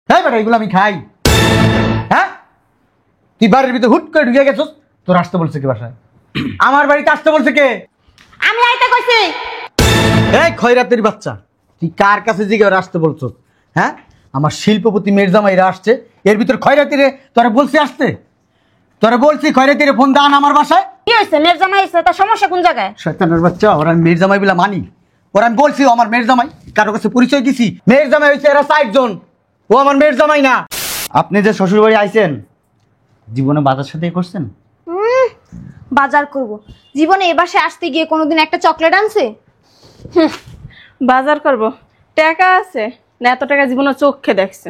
হ্যাঁ বেটা এগুলো আমি খাই। হ্যাঁ তুই বাড়ির ভিতরে হুট করে ঢুকে গেছস, তোর আসতে বলছে কি বাসায়? আমার বাড়িতে আসতে বলছে কে? আমি আইতে কইছি। এই খয়রাতের বাচ্চা, তুই কার কাছে জিগে ওরা আসতে বলছস? হ্যাঁ আমার শিল্পপতি মেরজামাইরা আসছে, এর ভিতর খয়রাতিরে তোরা বলছি আসতে? তোরা বলছি খয়রাতিরে ফোন দান আমার বাসায়? কি হইছে? মেরজামাই হইছে, তার সমস্যা কোন জায়গায়? শয়তানের বাচ্চা, ওরা আমি মেরজামাই বলে মানি? ওরা আমি বলছি ও আমার মেরজামাই, কারো কাছে পরিচয় দিছি? মেরজামাই হয়েছে এরা 60 জন, ও আমার মেরজামাই না। আপনি যে শ্বশুর বাড়ি আইছেন, জীবনে বাজার সাথে করছেন? বাজার করব? জীবনে এ বাসায় আসতে গিয়ে কোনোদিন একটা চকলেট আনছে? বাজার করব, টাকা আছে না? এত টাকা জীবনে চোখে দেখছে।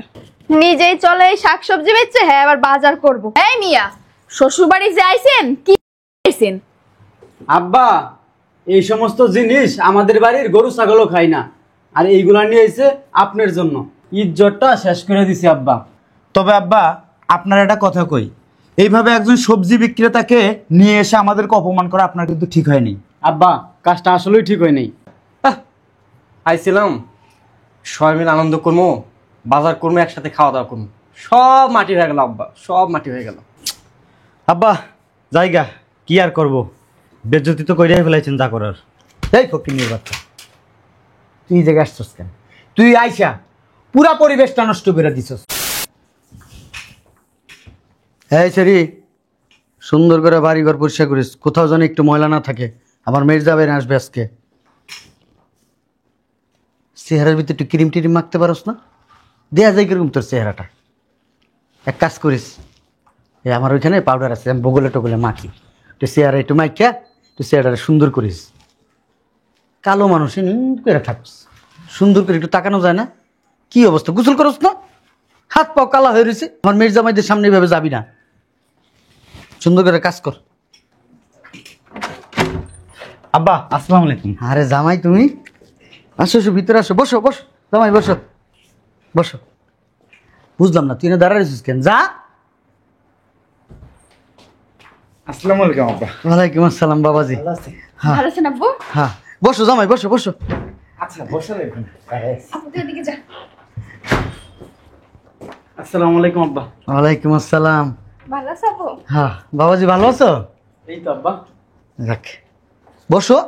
নিজেই চলে এই শাকসবজি বেচছে, হ্যাঁ আবার বাজার করব? এই মিয়া, শ্বশুর বাড়ি যে আইছেন কি আইছেন? আব্বা, এই সমস্ত জিনিস আমাদের বাড়ির গরু ছাগলও খায় না, আর এইগুলা নিয়ে এসে আপনার জন্য ইজ্জতটা শেষ করে দিছি আব্বা। তবে আব্বা আপনার একটা কথা কই, এইভাবে একজন সবজি বিক্রেতাকে নিয়ে এসে আমাদেরকে অপমান করা আপনার কিন্তু ঠিক হয়নি। আব্বা, কাজটা আসলেই ঠিক হয় নাই। আইছিলাম সবাই মিলে আনন্দ করবো, বাজার করবো, একসাথে খাওয়া দাওয়া করবো, সব মাটি হয়ে গেল আব্বা, সব মাটি হয়ে গেল। আব্বা জায়গা কি আর করব, বেজ্জতি তো কইরাই ফেলাইছেন যা করার। এই ফকিন্নির বাচ্চা, তুই এই জায়গায় আসছস কেন? তুই আইসা পুরা পরিবেশটা নষ্ট করে দিছস। এই সেরি, সুন্দর করে বাড়ি ঘর পরিষ্কার করিস, কোথাও যেন একটু ময়লা না থাকে। আমার মেয়ের যাবে না, আসবে আজকে। চেহারার ভিতরে একটু ক্রিম টিরিম মাখতে পারস না? দেয়া যায় কিরকম তোর চেহারাটা? এক কাজ করিস, এই আমার ওইখানে পাউডার আছে, আমি বগলে টগলে মাখি, একটু চেহারা একটু মাখিয়া একটু চেহারাটা সুন্দর করিস। কালো মানুষ করে থাকস, সুন্দর করে একটু তাকানো যায় না? কি অবস্থা, গোসল করস না? হাত পাও কালা হয়ে রয়েছে। আমার মেয়ের জামাইদের সামনে এইভাবে যাবি না, সুন্দর করে কাজ কর। আব্বা, আসসালামু আলাইকুম। আরে জামাই তুমি আসো, আসো ভিতরে আসো, বসো বসো জামাই, বসো বসো। বুঝলাম না তুই না দাঁড়া রয়েছিস কেন? যা। আসসালামু আলাইকুম আব্বা। ওয়ালাইকুম আসসালাম বাবাজি। হ্যাঁ ভালো আছেন আব্বু? হ্যাঁ বসো জামাই, বসো বসো। আচ্ছা, বসে রাখুন। আব্বু তুই এদিকে যা। আসসালামু আলাইকুম আব্বা। ওয়ালাইকুম আসসালাম। ভালো আছো আব্বু? হ্যাঁ বাবাজি ভালো আছো? এই তো আব্বা। যাক বসো।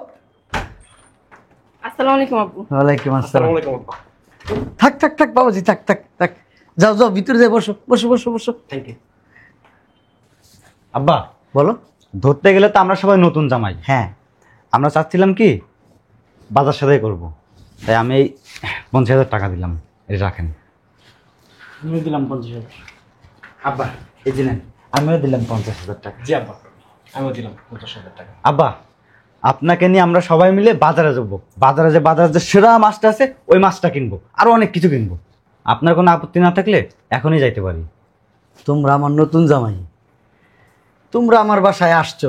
আসসালামু আলাইকুম আব্বু। ওয়ালাইকুম আসসালাম। আসসালামু আলাইকুম আব্বা। থাক থাক থাক বাবাজি, থাক থাক থাক, যাও যাও ভিতরে যাই, বসো বসো বসো বসো। Thank you. আব্বা, বলো। ধরতে গেলে তো আমরা সবাই নতুন জামাই। হ্যাঁ আমরা চাচ্ছিলাম কি বাজার সাথে করব, তাই আমি এই 50,000 টাকা দিলাম, এটা রাখেন। আমিও দিলাম 50,000। আব্বা এই যে নেন, আমিও দিলাম 50,000 টাকা। জি আব্বা, আমিও দিলাম 50,000 টাকা। আব্বা, আপনাকে নিয়ে আমরা সবাই মিলে বাজারে যাবো, বাজারে যে সেরা মাছটা আছে ওই মাছটা কিনবো, আরো অনেক কিছু কিনবো। আপনার কোনো আপত্তি না থাকলে এখনই যাইতে পারি। তোমরা আমার নতুন জামাই, তোমরা আমার বাসায় আসছো,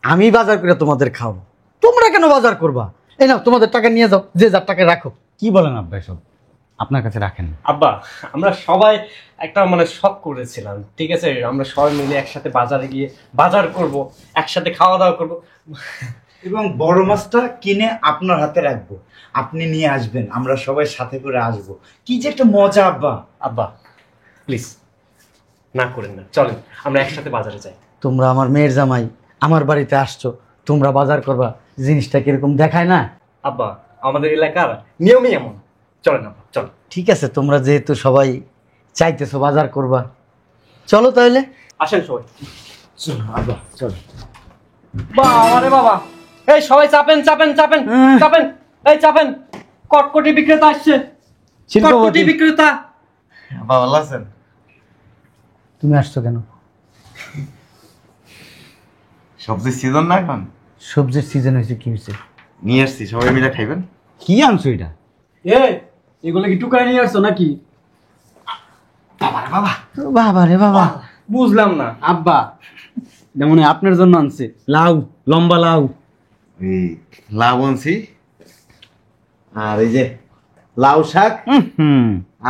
আমি বাজার করে তোমাদের খাওয়াবো, তোমরা কেন বাজার করবা? এই নাও তোমাদের টাকা নিয়ে যাও, যে যার টাকা রাখো। কি বলেন আব্বা এসব? আপনার কাছে রাখেন। আব্বা, আমরা সবাই একটা শখ করেছিলাম, ঠিক আছে? আমরা সবাই মিলে একসাথে বাজারে গিয়ে বাজার করব, একসাথে খাওয়া দাওয়া করব। এবং বড় মাছটা কিনে আপনার হাতে রাখবো, আপনি নিয়ে আসবেন, আমরা সবাই সাথে করে আসবো। কি যে একটা মজা আব্বা। আব্বা প্লিজ না করেন না, চলেন আমরা একসাথে বাজারে যাই। তোমরা আমার মেয়ের জামাই, আমার বাড়িতে আসছো, তোমরা বাজার করবা, জিনিসটা কিরকম দেখায় না? আব্বা, আমাদের এলাকার নিয়মই এমন, চলেন আব্বা চলেন। ঠিক আছে, তোমরা যেহেতু সবাই চাইতেছো বাজার করবা, চলো তাহলে। আসেন সবাই। চলো আব্বা, চলো। বাবা রে বাবা, এই সবাই চাপেন চাপেন চাপেন চাপেন, এই চাপেন, কটকটি বিক্রেতা আসছে, কটকটি বিক্রেতা। আব্বা ভালো আছেন? তুমি আসছো কেন? সবজির সিজন না এখন? সবজির সিজন হয়েছে, কি হয়েছে? নিয়ে আসছি, সবাই মিলে খাইবেন। কি আনছো এটা? এগুলো কি টুকাই নিয়ে আসছো নাকি? বাবা রে বাবা, বুঝলাম না। আব্বা, এটা মনে হয় আপনার জন্য আনছে। লাউ, লম্বা লাউ। এই লাউ আনছি, আর এই যে লাউ শাক,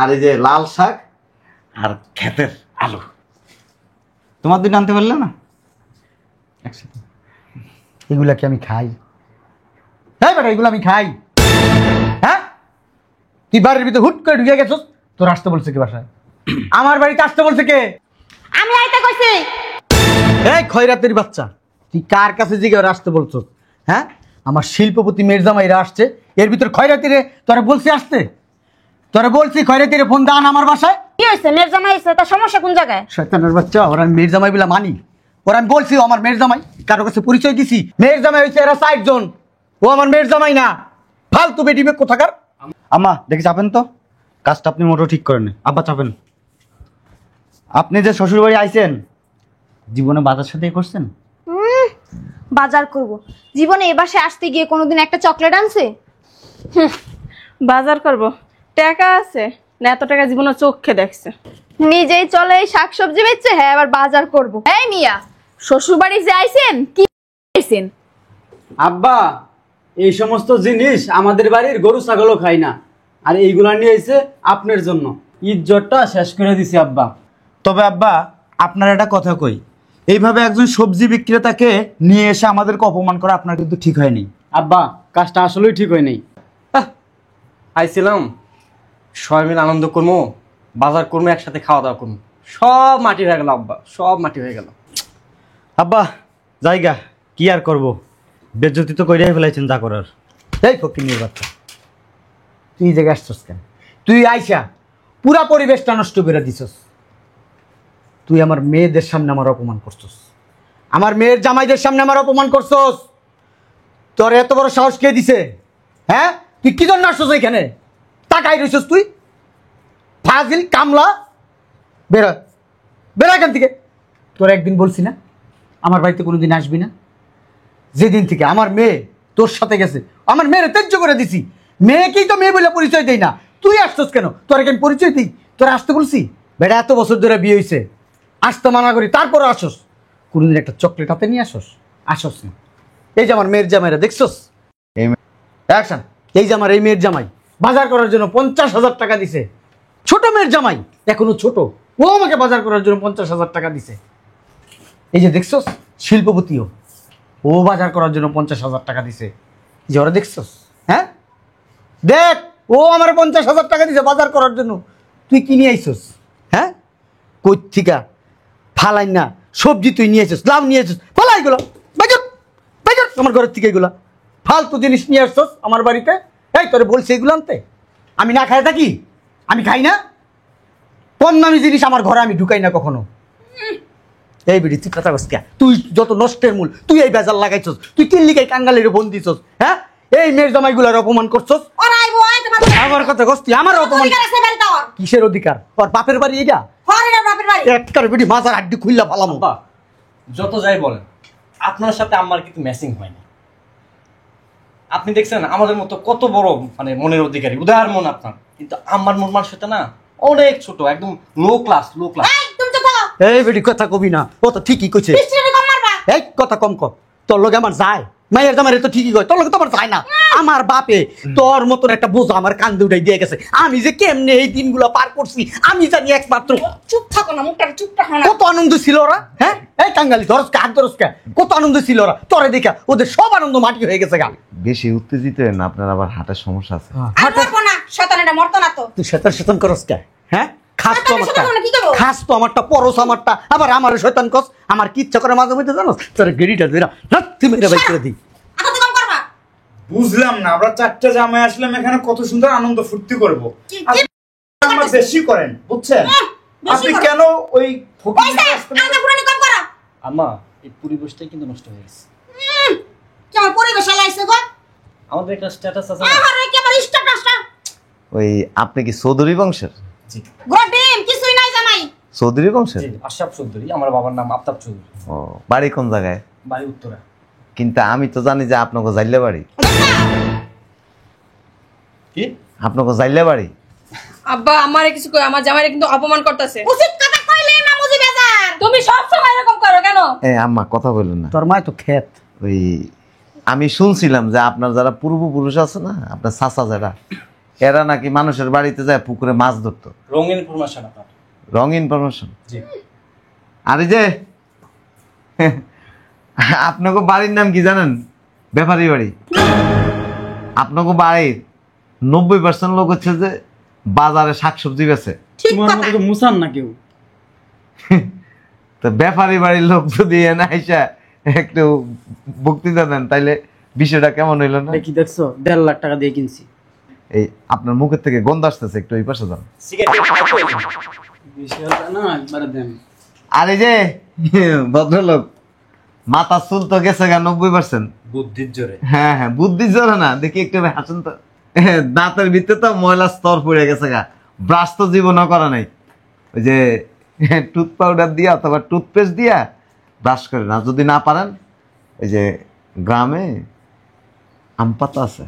আর এই যে লাল শাক, আর ক্ষেতের আলু। তোমার দিন আনতে পারলে না একসাথে? এগুলা কি আমি খাই? হ্যাঁ বেটা এগুলো আমি খাই? হ্যাঁ তুই বাড়ির ভিতরে হুট করে ঢুকে গেছস, তোর তোর আসতে বলছে কি বাসায়? আমার বাড়িতে আসতে বলছে কে? আমি আইতে কইছি। এই খয়রাতের বাচ্চা, তুই কার কাছে জিগে ওরা আসতে বলছো? হ্যাঁ, আমার শিল্পপতি মেরজামাইরা আসছে, এর ভিতর খয়রাতিরে তোরা বলছি আসতে? তোরা বলছি খয়রাতিরে ফোন দান আমার বাসায়? কি হইছে? মেয়ের জামাই হইছে, তার সমস্যা কোন জায়গায়? শয়তানের বাচ্চা, ওরা আমি মেরজামাই বলে মানি? ওরা আমি বলছি ও আমার মেরজামাই, কারো কাছে পরিচয় দিছি? মেরজামাই হয়েছে এরা 60 জন, ও আমার মেরজামাই না। ফালতু বেটিবে কোথাকার। আম্মা দেখি চাপেন তো, কাজটা আপনি মোটেও ঠিক করেন না। আব্বা চাপেন। আপনি যে শ্বশুর বাড়ি আইছেন, জীবনে বাজার সাথে করছেন? বাজার করব? জীবনে এ বাসায় আসতে গিয়ে কোনোদিন একটা চকলেট আনছে? বাজার করব, টাকা আছে না? এত টাকা জীবনে চোখে দেখছে। নিজেই চলে এই শাকসবজি বেচছে, হ্যাঁ আবার বাজার করব? এই মিয়া, শ্বশুর বাড়ি যে আইছেন কি আইছেন? আব্বা, এই সমস্ত জিনিস আমাদের বাড়ির গরু ছাগলও খায় না, আর এইগুলা নিয়ে এসে আপনার জন্য ইজ্জতটা শেষ করে দিছি আব্বা। তবে আব্বা, আপনার একটা কথা কই, এইভাবে একজন সবজি বিক্রেতাকে নিয়ে এসে আমাদেরকে অপমান করা আপনার কিন্তু ঠিক হয়নি। আব্বা, কাজটা আসলেই ঠিক হয় নাই। আইছিলাম সবাই মিলে আনন্দ করবো, বাজার করবো, একসাথে খাওয়া দাওয়া করবো, সব মাটি হয়ে গেল আব্বা, সব মাটি হয়ে গেল। আব্বা জায়গা কি আর করব, বেজ্জতি তো কইরাই ফেলাইছেন যা করার। এই ফকিন্নির বাচ্চা, তুই এই জায়গায় আসছস কেন? তুই আইসা পুরা পরিবেশটা নষ্ট করে দিছস। তুই আমার মেয়েদের সামনে আমার অপমান করছস, আমার মেয়ের জামাইদের সামনে আমার অপমান করছস। তোর এত বড় সাহস কে দিছে? হ্যাঁ, তুই কি জন্য আসছস এখানে? তাকাই রইছস তুই, ফাজিল কামলা। বেরো, বেরো এখান থেকে। তোর একদিন বলছি না আমার বাড়িতে কোনোদিন আসবি না? যেদিন থেকে আমার মেয়ে তোর সাথে গেছে, আমার মেয়ের ত্যায্য করে দিছি। মেয়েকেই তো মেয়ে বলে পরিচয় দেই না, তুই আসছস কেন? তোর এখানে পরিচয় দিই, তোর আসতে বলছি? বেটা এত বছর ধরে বিয়ে হয়েছে, আসতে মানা করি, তারপরে আসস। কোনোদিন একটা চকলেট হাতে নিয়ে আসস না। এই যে আমার মেয়ের জামাইরা দেখছস, অ্যাকশন। এই যে আমার এই মেয়ের জামাই বাজার করার জন্য 50,000 টাকা দিছে। ছোট মেয়ের জামাই, এখনো ছোট, ও আমাকে বাজার করার জন্য 50,000 টাকা দিছে। এই যে দেখছস শিল্পপতিও, ও বাজার করার জন্য 50,000 টাকা দিছে। যে ওরা দেখছস? হ্যাঁ দেখ, ও আমার 50,000 টাকা দিছে বাজার করার জন্য। তুই কি নিয়ে আইছস? হ্যাঁ, কই থিকা ফালাই না সবজি তুই নিয়ে আইছস, লাউ নিয়ে আইছস, ফালাই এগুলো, বাইজর বাইজর আমার ঘরের থেকে। এগুলা ফালতু জিনিস নিয়ে আসছস আমার বাড়িতে। এই তোরে বলছি এগুলো আনতে? আমি না খাই থাকি? আমি খাই না? কম দামি জিনিস আমার ঘরে আমি ঢুকাই না কখনো। এই বিড়ি তুই কথা কস কে? তুই যত নষ্টের মূল, তুই এই বেজাল লাগাইছস। তুই কিন লিগাই কাঙ্গালের ফোন দিছস? হ্যাঁ, এই মেয়ের জামাইগুলার অপমান করছস। আমার কথা কস তুই? আমার অপমান কিসের অধিকার? ওর বাপের বাড়ি এটা? একটার বিড়ি মাজার আড্ডি খুললা ফালামো। আব্বা, যত যাই বলেন, আপনার সাথে আমার কিন্তু ম্যাচিং হয় না। আপনি দেখছেন আমাদের মতো কত বড় মানে মনের অধিকারী, উদার মন আপনার, কিন্তু আমার মন মানুষটা না অনেক ছোট, একদম লো ক্লাস, লো ক্লাস। এই বেটি কথা কবি না, ও তো ঠিকই কইছে। এই কথা কম কর, তোর লগে আমার যায়, মায়ের জামাইরে তো ঠিকই কয়, তোর লগে তো আমার যায় না। আমার বাপে তোর মতন একটা বোঝা আমার কান্দে উঠাই দিয়ে গেছে। আমি যে কেমনে এই দিনগুলো পার করছি আমি জানি একমাত্র। চুপ থাকো না, মুখটা চুপ থাকো না। কত আনন্দ ছিল ওরা, হ্যাঁ? এই কাঙ্গালি ধরসকে হাত ধরসকে, কত আনন্দ ছিল ওরা। তোরে দেখা ওদের সব আনন্দ মাটি হয়ে গেছে গা। বেশি উত্তেজিত হন না, আপনার আবার হাঁটার সমস্যা আছে। তুই শয়তান শয়তান করসকে, হ্যাঁ? খাস তো আমারটা, খাস তো আমারটা, পরশ আমারটা, আবার আমার শয়তান কস। আমার কি ইচ্ছা করে মাঝে মধ্যে জানোস, তোর গেড়িটা দিরা রাত্রি মেরে বাইক করে দিই। বুঝলাম না, আমরা 4টা জামাই আসলাম এখানে কত সুন্দর আনন্দ ফুর্তি করবো, আমরা বেশি করেন বুঝছেন? আপনি কেন ওই আম্মা, এই পরিবেশটাই কিন্তু নষ্ট হয়ে গেছে। আমাদের একটা স্ট্যাটাস আছে না? ওই আপনি কি চৌধুরী বংশের? জি, চৌধুরী বংশের? জি, আশরাফ চৌধুরী, আমার বাবার নাম আফতাব চৌধুরী। ও, বাড়ি কোন জায়গায়? বাড়ি উত্তরা। কিন্তু আমি তো জানি যে আপনাকে জাইলে বাড়ি। কি আপনাকে জাইলে বাড়ি? আব্বা আমারে কিছু কই, আমার জামাইরে কিন্তু অপমান করতেছে। উচিত কথা কইলে না মুজি বেজার। তুমি সব সময় এরকম করো কেন? আম্মা কথা বললেন না। তোর মায় তো খেত। ওই আমি শুনছিলাম যে আপনার যারা পূর্বপুরুষ আছে না, আপনার চাচা যারা, এরা নাকি মানুষের বাড়িতে যায় পুকুরে মাছ ধরতো। রঙিন ইনফরমেশন আপনার। Wrong information? জি। আর এই যে আপনাকে বাড়ির নাম কি জানেন? ব্যাপারী বাড়ি। আপনাকে বাড়ির 90% লোক হচ্ছে যে বাজারে শাকসবজি বেচে। ঠিক তোমার কথা মতো তো মুসান না কেউ। তো ব্যাপারী বাড়ির লোক যদি এনে আইসা একটু বক্তৃতা দেন তাইলে বিষয়টা কেমন হইলো না? এটা কি দেখছো, 1.5 লাখ টাকা দিয়ে কিনছি। এই আপনার মুখের থেকে গন্ধ আসতেছে, একটু এই পাশে যান। বিশাল না, একবারে দেন। আর এই যে ভদ্রলোক, মাথা চুল তো গেছে গা 90%। বুদ্ধির জোরে। হ্যাঁ হ্যাঁ, বুদ্ধি জোরে না, দেখি একটু হাসুন তো। দাঁতের ভিতরে তো ময়লা স্তর পড়ে গেছে গা, ব্রাশ তো জীবনও করা নাই। ওই যে টুথ পাউডার দিয়া অথবা টুথপেস্ট দিয়া ব্রাশ করে না, যদি না পারেন ওই যে গ্রামে আম পাতা আছে,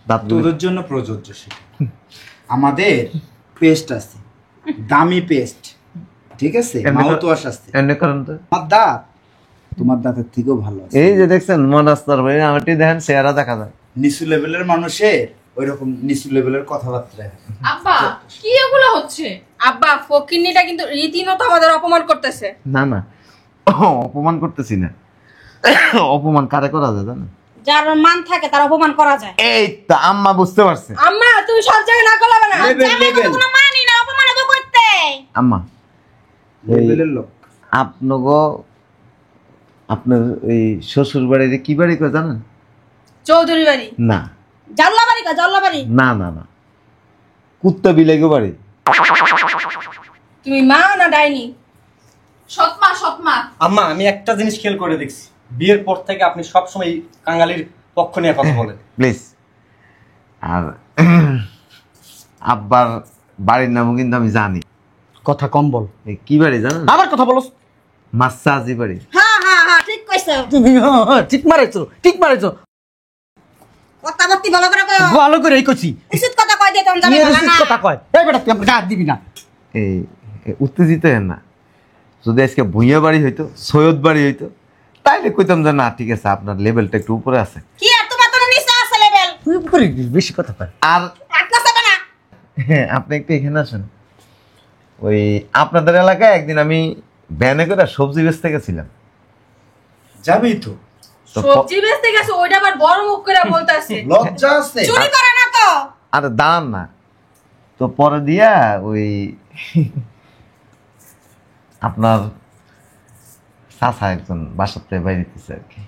দাঁত তোদের জন্য প্রযোজ্য সেটা। আমাদের পেস্ট আছে, দামি পেস্ট, ঠিক আছে, মাউথ ওয়াশ আছে। এমনি করেন তো। আমার দাঁত তোমার দাঁতের থেকেও ভালো আছে। এই যে দেখছেন ময়লা স্তর পড়ে, আমারটি দেখেন চেহারা দেখা যায়। নিচু লেভেলের মানুষের ওই রকম নিচু লেভেলের কথাবার্তা। আব্বা কি এগুলো হচ্ছে? আব্বা ফকিন্নিটা কিন্তু রীতিমতো আমাদের অপমান করতেছে। না না, অপমান করতেছি না। অপমান কারে করা যায় জানেন? যার মান থাকে তার অপমান করা যায়। এই তো আম্মা বুঝতে পারছে। আম্মা তুমি সব জায়গায় না করলাম না। লেভেল কোনো মানি না, অপমান তো করতে। আম্মা লেভেলের লোক। আপনার এই শ্বশুর বাড়ির কি বাড়ি কয় জানেন? চৌধুরী বাড়ি, না জাল্লা বাড়ি কা জাল্লা বাড়ি। না না না, কুত্তা বিলাইগো বাড়ি। তুমি মা না ডাইনি? সৎমা সৎমা। আম্মা আমি একটা জিনিস খেয়াল করে দেখছি, বিয়ের পর থেকে আপনি সবসময় কাঙালির পক্ষ নিয়ে কথা বলেন। প্লিজ। আর আব্বার বাড়ির নামও কিন্তু আমি জানি। কথা কম বল। এই কি বাড়ি জানেন? আবার কথা বলো। মাসাজি বাড়ি। হ্যাঁ হ্যাঁ হ্যাঁ ঠিক কইছো। তুমি ঠিক মারেছো, ঠিক মারেছো। কথা বলতে ভালো করে কইও। ভালো করে এই কইছি। উচিত কথা কই দিতাম জানি মেয়ের না। উচিত কথা কয়। এই বেটা তুই আমার গায়ে দিবি না। এই উত্তেজিত হেন না। যদি আজকে ভুঁইয়া বাড়ি হইতো, সৈয়দ বাড়ি হইতো, তাইলে কইতাম যে না ঠিক আছে, আপনার লেভেলটা একটু উপরে আছে। কি আর তোমার তো নিচে আছে লেভেল। তুই উপরে বেশি কথা কয়। আর আটকা যাবে না। আপনি একটু এখানে আসেন। ওই আপনাদের এলাকায় একদিন আমি ভ্যানে করে সবজি বেচতে গেছিলাম। যাবি তো, তো সবজি বেচতে গেছে, ওইটা আবার বড় মুখ করে বলতাছে। লজ্জা আছে। চুরি করে না তো? আরে দাঁড়ান না, তো পরে দিয়া ওই আপনার চাচা একজন বাসার থেকে বাইরে দিতেছে আর কি।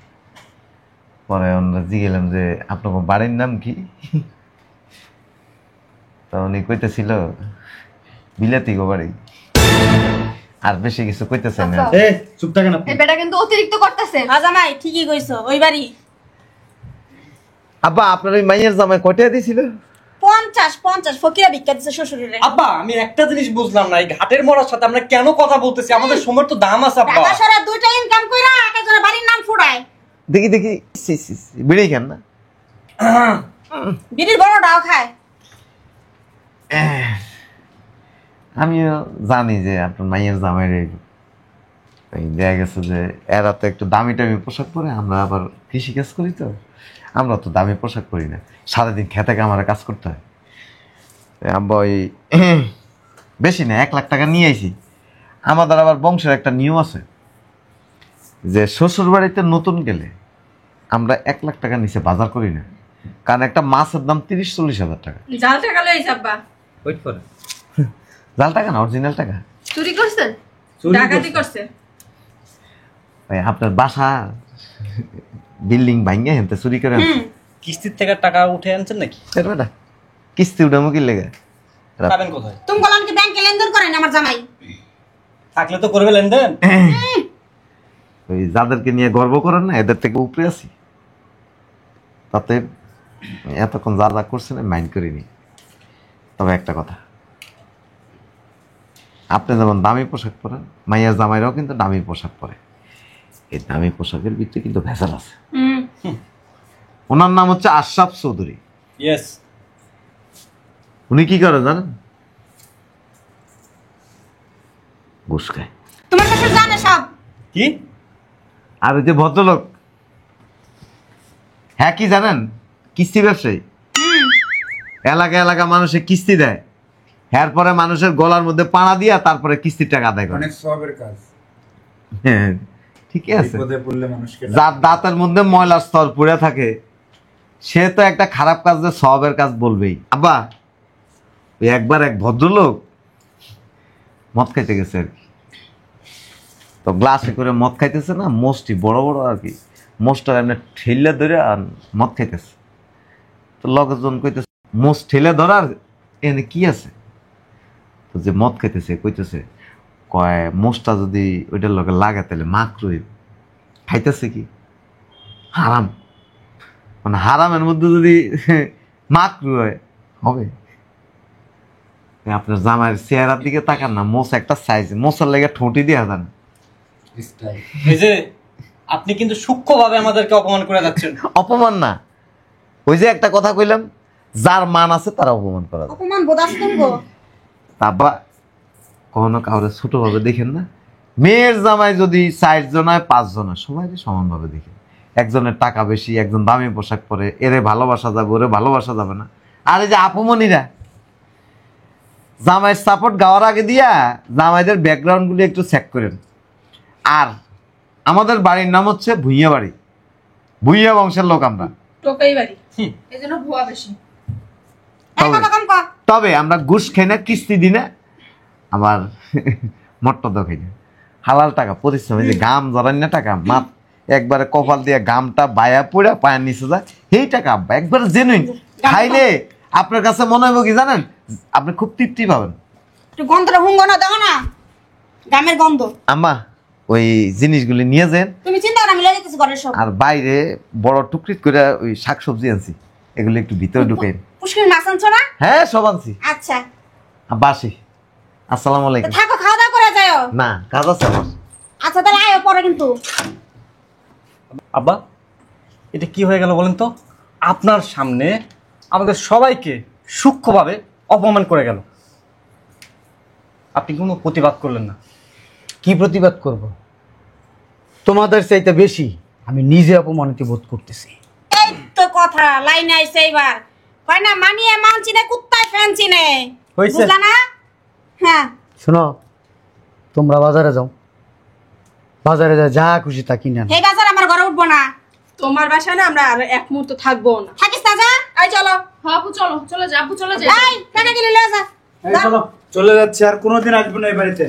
পরে আমরা জিগেলাম যে আপনার বাড়ির নাম কি? তো উনি কইতেছিল বিলাতি গো বাড়ি। আর বেশি কিছু কইতেছে না। এ চুপ থাকেন আপনি। এই বেটা কিন্তু অতিরিক্ত করতেছে। জামাই ঠিকই কইছো, ওই বাড়ি। আব্বা আপনার ওই মাইয়ের জামাই কয়টা দিছিল? 50 ফকিরা ভিক্ষা দিছে শ্বশুরের। আব্বা আমি একটা জিনিস বুঝলাম না, এই ঘাটের মরার সাথে আমরা কেন কথা বলতেছি? আমাদের সময়ের তো দাম আছে আব্বা। ঢাকা শহরে দুইটা ইনকাম কইরা একা করে বাড়ির নাম ফুড়ায়। দেখি দেখি বেড়ে খান না। বিড়ির বড়টাও খায়। আমিও জানি যে আপনার মাইয়ের জামাই দেখা গেছে যে এরা তো একটু দামি টামি পোশাক পরে, আমরা আবার কৃষিকাজ করি, তো আমরা তো দামি পোশাক পরি না, সারাদিন খেতে আমার কাজ করতে হয়। আব্বা ওই বেশি না 1 লাখ টাকা নিয়ে আইছি। আমাদের আবার বংশের একটা নিয়ম আছে যে শ্বশুর বাড়িতে নতুন গেলে আমরা 1 লাখ টাকা নিচে বাজার করি না, কারণ একটা মাছের দাম 30-40 হাজার টাকা। জাল টাকা লইছে আব্বা। ওয়েট করে জাল টাকা না, অরিজিনাল টাকা। চুরি করছেন? ডাকাতি করছে? ভাই আপনার বাসা বিল্ডিং ভাঙ্গে হেনতে চুরি করে আনছে। কিস্তির থেকে টাকা উঠে আনছেন নাকি? বেটা কিস্তি উঠামো কি লেগে? পাবেন কোথায়? তুমি বলেন কি ব্যাংকে লেনদেন করেন আমার জামাই? থাকলে তো করবে লেনদেন। ওই যাদেরকে নিয়ে গর্ব করেন না, এদের থেকে উপরে আছি। তাতে এতক্ষণ যা যা করছেন মাইন্ড করিনি। তবে একটা কথা, আপনি যেমন দামি পোশাক পরেন, মাইয়ার জামাইরাও কিন্তু দামি পোশাক পরে। এই দামি পোশাকের ভিতরে কিন্তু ভেজাল আছে। ওনার নাম হচ্ছে আশরাফ চৌধুরী। ইয়েস। উনি কি করে জানেন? ঘুষ খায়। তোমার শ্বশুর জানে সব। কি? আর ওই যে ভদ্রলোক, হ্যাঁ কি জানেন? কিস্তি ব্যবসায়ী। এলাকা এলাকা মানুষে কিস্তি দেয়, এরপরে মানুষের গলার মধ্যে পাড়া দিয়া তারপরে কিস্তির টাকা আদায় করে। অনেক সবের কাজ। হ্যাঁ ঠিকই আছে। বিপদে পড়লে মানুষকে যার দাঁতের মধ্যে ময়লার স্তর পড়ে থাকে সে তো একটা খারাপ কাজ যে সবের কাজ বলবেই। আব্বা ওই একবার এক ভদ্রলোক মদ খাইতে গেছে আর কি, তো গ্লাসে করে মদ খাইতেছে না, মোষটি বড় বড় আর কি, মোষটা এমনি ঠেলে ধরে আর মদ খাইতেছে। তো লোকজন কইতেছে মোষ ঠেলে ধরার এখানে কি আছে? তো যে মদ খাইতেছে কইতেছে কয় মোষটা যদি ওইটার লগে লাগে তাহলে মাকরুই, খাইতেছে কি হারাম, মানে হারামের মধ্যে যদি মাকরু হয় হবে। আপনার জামাইয়ের চেহারার দিকে তাকান না, মোষ একটা সাইজ, মোষের লেগে ঠোঁটি দিয়ে যান। এই যে আপনি কিন্তু সূক্ষ্মভাবে আমাদেরকে অপমান করে যাচ্ছেন। অপমান না, ওই যে একটা কথা কইলাম, যার মান আছে তারা অপমান করা যায়। অপমান বোধ আছে তুমি তারপর কখনো কাউরে ছোট ভাবে দেখেন না। মেয়ের জামাই যদি 4 জন হয় 5 জন হয়, সবাই সমানভাবে দেখেন। একজনের টাকা বেশি, একজন দামি পোশাক পরে, এরে ভালোবাসা যাবে ওরে ভালোবাসা যাবে না। আর এই যে আপুমনিরা জামাইয়ের সাপোর্ট গাওয়ার আগে দিয়া জামাইদের ব্যাকগ্রাউন্ডগুলি একটু চেক করেন। আর আমাদের বাড়ির নাম হচ্ছে ভুইয়া বাড়ি, ভুইয়া বংশের লোক আমরা। টোকাই বাড়ি, এজন্য ভুয়া বেশি। তবে আমরা ঘুষ খাই না, কিস্তি দিই না, আবার মট্টদ খাই না, হালাল টাকা পরিশ্রম, এই যে গাম জড়ান না টাকা, মাপ একবারে কপাল দিয়ে গামটা বায়া পড়া পায়ের নিচে যায়, সেই টাকা আব্বা একবারে জেনুইন। খাইলে আপনার কাছে মনে হইব কি জানেন, আপনি খুব তৃপ্তি পাবেন। একটু গন্ধটা হুঙ্গ না দাও না, গামের গন্ধ। আম্মা ওই জিনিসগুলি নিয়ে যান, তুমি চিন্তা করো, আমি লয়ে যেতেছি ঘরের সব। আর বাইরে বড় টুকরিট করে ওই শাকসবজি আনছি, এগুলো একটু ভিতরে ঢুকেন। পুষ্কির মাছ আনছো না? হ্যাঁ সব আনছি। আচ্ছা বাসি। আসসালামু আলাইকুম। থাকো, খাওয়া দাওয়া করে যাও। না কাজ আছে আমার। আচ্ছা তাহলে আয়ো পরে কিন্তু। আব্বা এটা কি হয়ে গেল বলেন তো? আপনার সামনে আমাদের সবাইকে সূক্ষ্মভাবে অপমান করে গেল, আপনি কোনো প্রতিবাদ করলেন না। কি প্রতিবাদ করব? তোমাদের চাইতে বেশি আমি নিজে অপমানিত বোধ করতেছি। এই তো কথা লাইনে আইছে এবার। কয় না মানিয়ে মান চিনে, কুত্তায় ফ্যান চিনে। হইছে। বুঝলা না? হ্যাঁ শোনো, তোমরা বাজারে যাও, বাজারে যা খুশি তা কিনে আনো। এই বাজার আমার ঘরে উঠবো না। তোমার বাসায় না আমরা আর এক মুহূর্ত থাকবো না। থাকিস না যা। এই চলো। হ্যাঁ আপু চলো, চলে যা আপু, চলে যা। এই টাকা দিলে লয়ে যা। চলো চলে যাচ্ছে, আর কোনোদিন আসবো না এই বাড়িতে।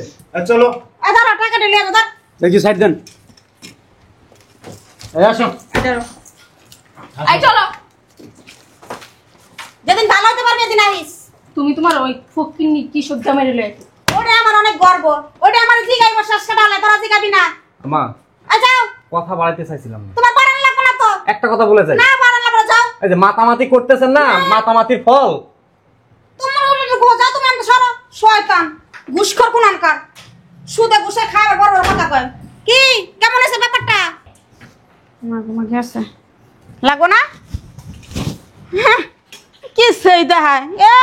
চলো এই ধরো টাকা দিলে যা। দেখি সাইড দেন। এই আসো। এই চলো। যেদিন ভালো হতে পারবে সেদিন আইস। তুমি তোমার ওই ফকিন্নি কি সজ্জা মেরে লয়ে। ওটা আমার অনেক গর্ব, ওটা আমার জিগাইব শ্বাস কাটালে, তোরা জিগাবি না। মা আই যাও। কথা বাড়াইতে চাইছিলাম না, তোমার বাড়ান লাগবে না তো। একটা কথা বলে যাই। না বাড়ান লাগবে না, যাও। এই যে মাতামাতি করতেছেন না, মাতামাতির ফল। তোমার ওটা গো যাও, তুমি আমাকে সরো। শয়তান ঘুষখোর কুনানকার, সুদে ঘুষে খায় আর বড় বড় কথা কয়। কি কেমন আছে ব্যাপারটা? মা গেছে লাগো না? কি সেই দেখায় এ,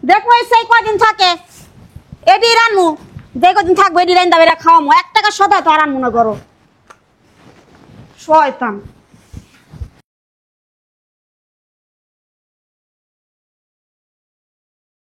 দেখো এই সেই কদিন থাকে এডি রানমু, যে কদিন থাকবো এডি রান দাবেরা খাওয়ামু, 1 টাকা সদা তো আর আনমু না গরো। শয়তান।